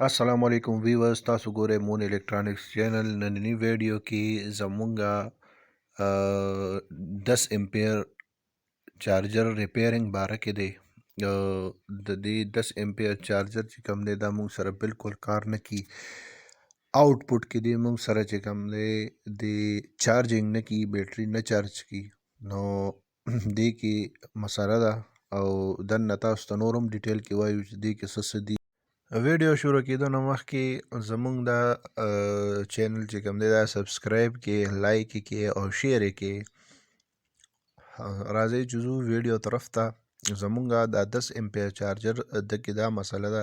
السلام علیکم ویورز، تاسو ګورئ مون الکترانکس چینل. نننی ویډیو کې زمونږه 10 امپیر چارجر ریپیرنګ باره کې دی. د دې 10 امپیر چارجر چې کوم دی دا مونږ سره بالکل کار نه کوي. آوټپوټ کې دی مونږ سره چې کوم دی د چارجنګ نه کوي، بیټري نه چارج کوي. نو دې کې مسله ده او دننه تاسو ته نور هم ډیټیل کې وایو چې دې کې څه دي. ویډیو شروع کېدو نه مخکې زمونږ دا چینل چې کوم دی دا سبسکرایب کې، لایک کې او شیر کې. راځئ چې ځو ویډیو طرف ته. زمونږ دا 10 امپیر چارجر د کې دا مسله ده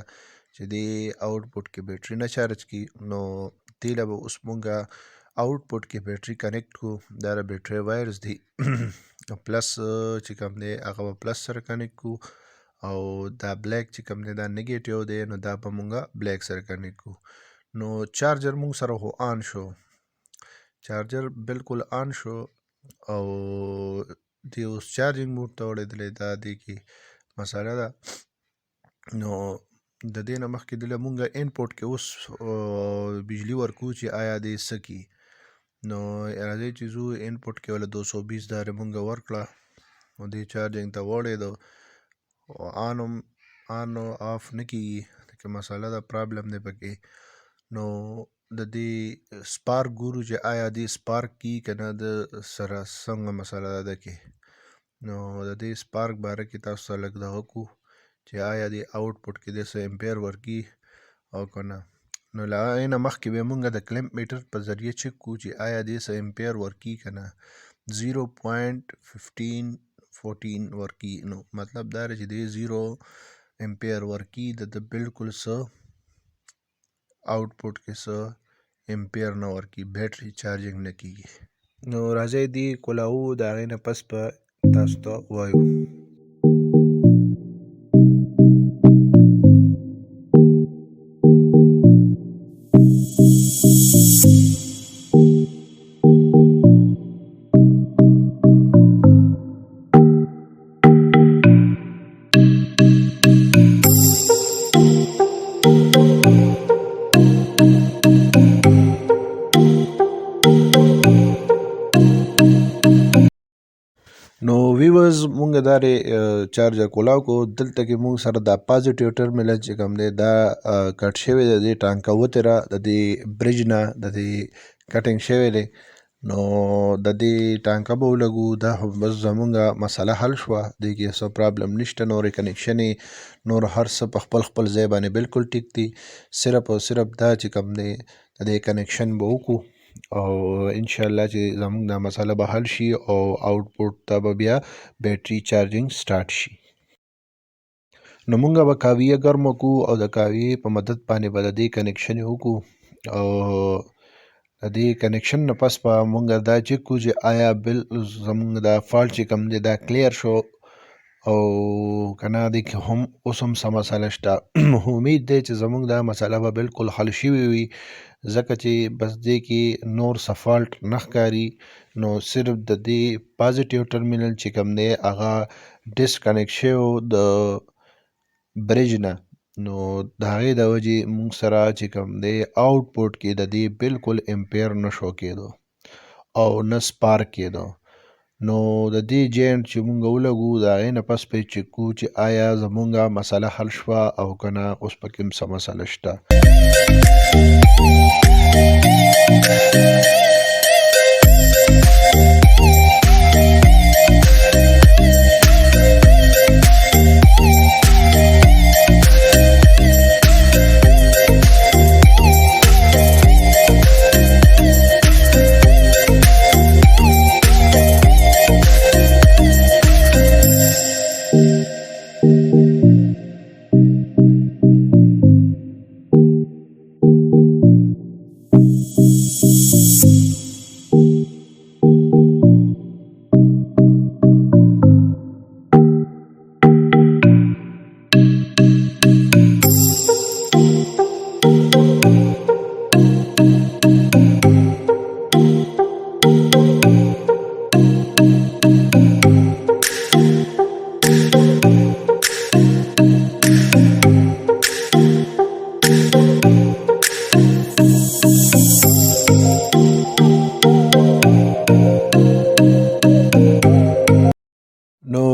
چې دی آوټپوټ کې بیټري نه چارج کی. نو دې له به اوس مونږه آوټپوټ کې بیټري کنیکټ کو. دا د بیټري وایرز دي پلس چې کوم دی هغه به پلس سره کنیکټ کو او دا بلیک چې کوم دی دا نیگیټیو دی نو دا به مونږه بلیک سره کنیکټ کو. نو چارجر مونږ سره خو آن شو، چارجر بالکل آن شو او دی اوس چارجنګ موډ ته وړېدلی. دا دی کې مسله ده. نو د دې نه مخکې دله مونږه انپوټ کې اوس بجلی ورکو چې آیا دی څه کی. نو راځئ چې ځو انپوټ کې ولا 220 داره مونږه ورکړه او دی چارجنګ ته وړېدو. آن او آف نه کیږي، که مسله ده پرابلم دی پکې. نو د دې سپارک ګورو چې آیا دی سپارک کی که نه د سره څنګه مسله ده کې. نو د دې سپارک باره کې تاسو ته لږ دغه کو چې آیا دی آوټپوټ کې د څه امپیر ورکي او که نه. نو له هغې نه مخکې به مونږ د کلمپ میټر په ذریعه چک کو چې آیا دی څه امپیر ورکي که نه. 0.1514 ورکی. نو مطلب دا چې دی 0 امپیر ورکی د بالکل څه آوټپوټ کې څه امپیر نه ورکی، بیټري چارجنګ نه کیږي. نو راځئ دی کولاو د هغې نه پس به تاسو ته وایو. نو ویورز مونږ دا چارجر کولاو کو. دلته کې مونږ سره دا پازیټیو ټرمینل چې کوم دی دا کټ شوی دی، د ټانکه وتره د دې برج نه د دې کټینګ شوی دی. نو د دې ټانکه به ولګو. دا بس زمونږه مسله حل شوه، دې کې څه پرابلم نشته. نورې کنیکشن نور هر څه په خپل ځای باندې بالکل ټیک دي. صرف او صرف دا چې کوم دی د دې کنیکشن به وکړو او انشاءالله چې زمونږ دا مسله به حل شي او آوټپوټ ته به بیا بیټري چارجنګ سټارټ شي. نو مونږ به کاویه ګرمه کو او د کاویې په مدد باندې به د دې کنیکشن وکړو او د دې کنیکشن نه پس به مونږ دا چک کو چې آیا بل زمونږ دا فالټ چې کوم دی دا کلیر شو او که نه دی کې هم اوس هم څه مسله شته. امید دی چې زمونږ دا مسله به بالکل حل شوې وي، ځکه چې بس دې کې نور څه فالټ نه ښکاري. نو صرف د دې پازیټیو ټرمینل چې کوم دی هغه ډسکنیکټ شوی د برج نه. نو د هغې د وجې مونږ سره چې کوم دی آوټپوټ کې د دې بالکل امپیر نه شو کېدو او نه سپارک کېدو. نو د دې جینټ چې مونږ ولګو د هغې نه پس به چک کو چې آیا زمونږه مسله حل شوه او که نه اوس پکې هم څه مسله شته.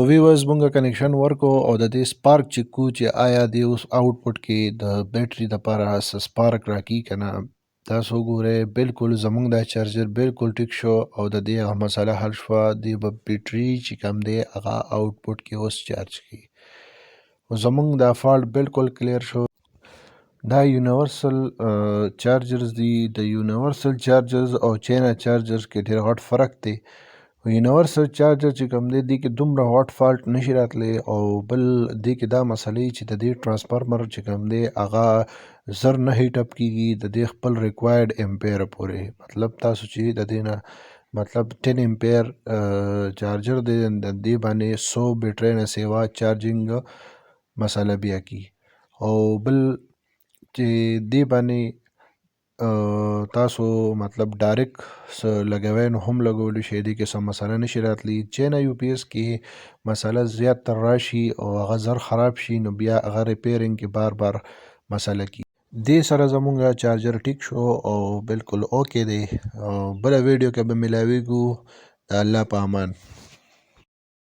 ویورز مونږه کنیکشن ورکو او د دې سپارک چې کو چې آیا د اوس آوټپوټ کې د بیټري دپاره سپارک راکي که نه. تاسو وګورئ بالکل زمونږ دا چارجر بالکل ټیک شو او د دې هغه مسله حل شوه. د به بیټري چې کوم دی هغه آوټپوټ کې اوس چارج کوي. زمونږ دا فالټ بالکل کلیر شو. دا یونیورسل چارجرز دي. د یونیورسل چارجرز او چاینا چارجرز کې ډېر غټ فرق دی. یونیورسل چارجر چې کوم دی دې کې دومره هاټ فالټ نشي راتلی او بل دې کې دا مسئلې چې د دې ټرانسفارمر چې کوم دی هغه زر نه هیټ اپ کیږي د دې خپل ریکوایرډ امپیر پورې. مطلب تاسو چې د دې نه مطلب 10 امپیر چارجر دی د دې باندې 100 بیټرۍ نه سیوا چارجینګ مسئله بیا کی. او بل چې دې باندې تاسو مطلب ډایرک لګوئ نو هم لګولی شئ. دې کې څه مسله نشي راتلی. چاینا یو پی ایس کې مسله زیات تر راشي او هغه زر خراب شي نو بیا هغه ریپیرینګ کې بار بار مسله کی. دې سره زمونږ چارجر ټیک شو او بالکل اوکې دی. بله ویډیو کې به ملاویږو. د الله په امان.